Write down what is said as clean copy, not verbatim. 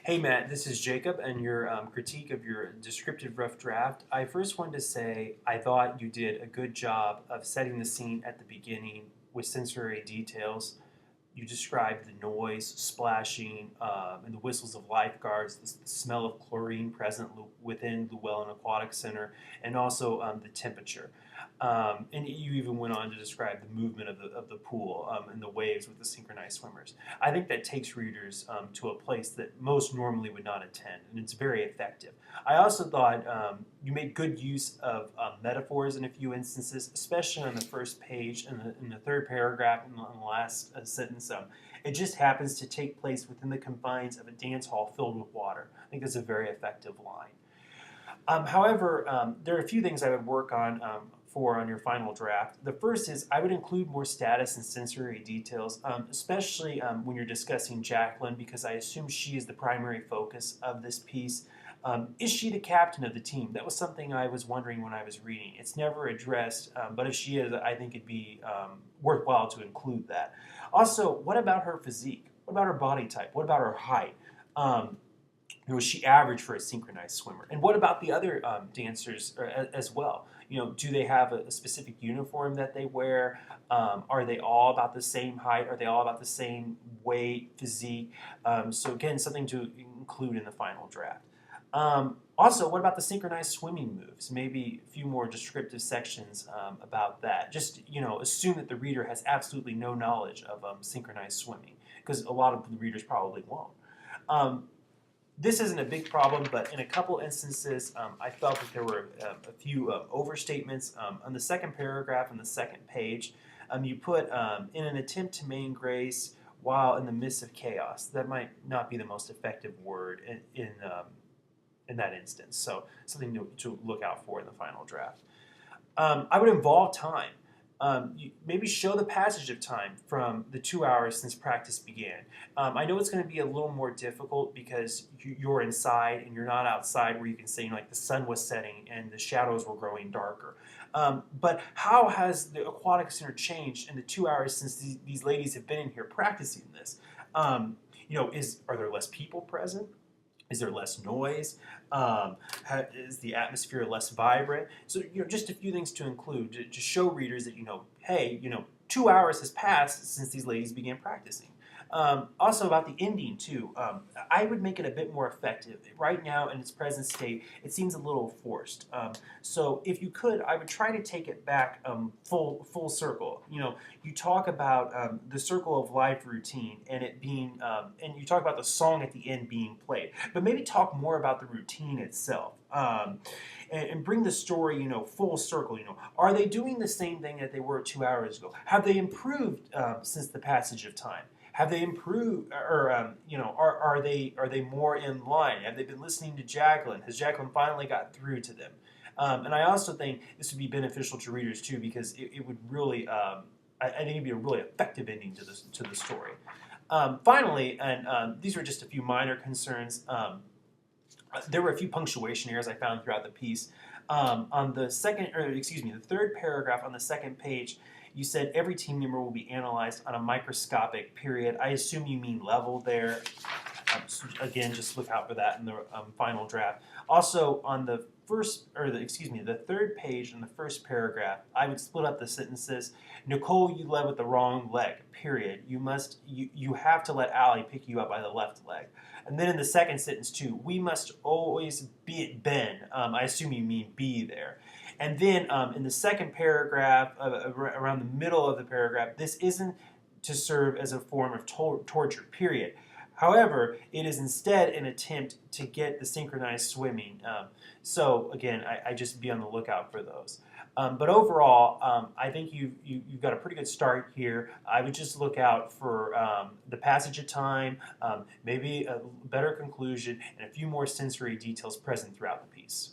Hey Matt, this is Jacob and your critique of your descriptive rough draft. I first wanted to say I thought you did a good job of setting the scene at the beginning with sensory details. You described the noise, splashing, and the whistles of lifeguards, the smell of chlorine present within Llewellyn Aquatic Center, and also the temperature. And you even went on to describe the movement of the pool and the waves with the synchronized swimmers. I think that takes readers to a place that most normally would not attend, and it's very effective. I also thought you made good use of metaphors in a few instances, especially on the first page and in the third paragraph and the last sentence. It just happens to take place within the confines of a dance hall filled with water. I think that's a very effective line. However, there are a few things I would work on your final draft. The first is I would include more status and sensory details, especially when you're discussing Jacqueline, because I assume she is the primary focus of this piece. Is she the captain of the team? That was something I was wondering when I was reading. It's never addressed, but if she is, I think it'd be worthwhile to include that. Also, what about her physique? What about her body type? What about her height? Um, was she average for a synchronized swimmer? And what about the other dancers as well? Do they have a specific uniform that they wear? Are they all about the same height? Are they all about the same weight, physique? So again, something to include in the final draft. Also, what about the synchronized swimming moves? Maybe a few more descriptive sections about that. Just assume that the reader has absolutely no knowledge of synchronized swimming, because a lot of the readers probably won't. Um, this isn't a big problem, but in a couple instances, I felt that there were a few overstatements. On the second paragraph on the second page, you put in an attempt to maintain grace while in the midst of chaos. That might not be the most effective word in that instance. So something to look out for in the final draft. I would involve time. Maybe show the passage of time from the 2 hours since practice began. I know it's going to be a little more difficult because you're inside and you're not outside where you can say, like the sun was setting and the shadows were growing darker. But how has the aquatic center changed in the 2 hours since these ladies have been in here practicing this? Are there less people present? Is there less noise? Is the atmosphere less vibrant? So, just a few things to include to show readers that, hey, 2 hours has passed since these ladies began practicing. Also about the ending too, I would make it a bit more effective. Right now, in its present state, it seems a little forced. So if you could, I would try to take it back full circle. You talk about the circle of life routine and it being, and you talk about the song at the end being played, but maybe talk more about the routine itself. And bring the story, full circle. Are they doing the same thing that they were 2 hours ago? Have they improved since the passage of time? Have they improved, or are they more in line? Have they been listening to Jacqueline? Has Jacqueline finally got through to them? And I also think this would be beneficial to readers too, because it would really, I think it'd be a really effective ending to the story. Finally, and these were just a few minor concerns. There were a few punctuation errors I found throughout the piece. On the the third paragraph on the second page, you said every team member will be analyzed on a microscopic period. I assume you mean level there. So again, just look out for that in the final draft. Also, on the the third page in the first paragraph, I would split up the sentences. Nicole, you led with the wrong leg. Period. You have to let Allie pick you up by the left leg. And then in the second sentence too, we must always beat Ben. I assume you mean be there. And then in the second paragraph, around the middle of the paragraph, this isn't to serve as a form of torture, period. However, it is instead an attempt to get the synchronized swimming. So again, I just be on the lookout for those. But overall, I think you've got a pretty good start here. I would just look out for the passage of time, maybe a better conclusion, and a few more sensory details present throughout the piece.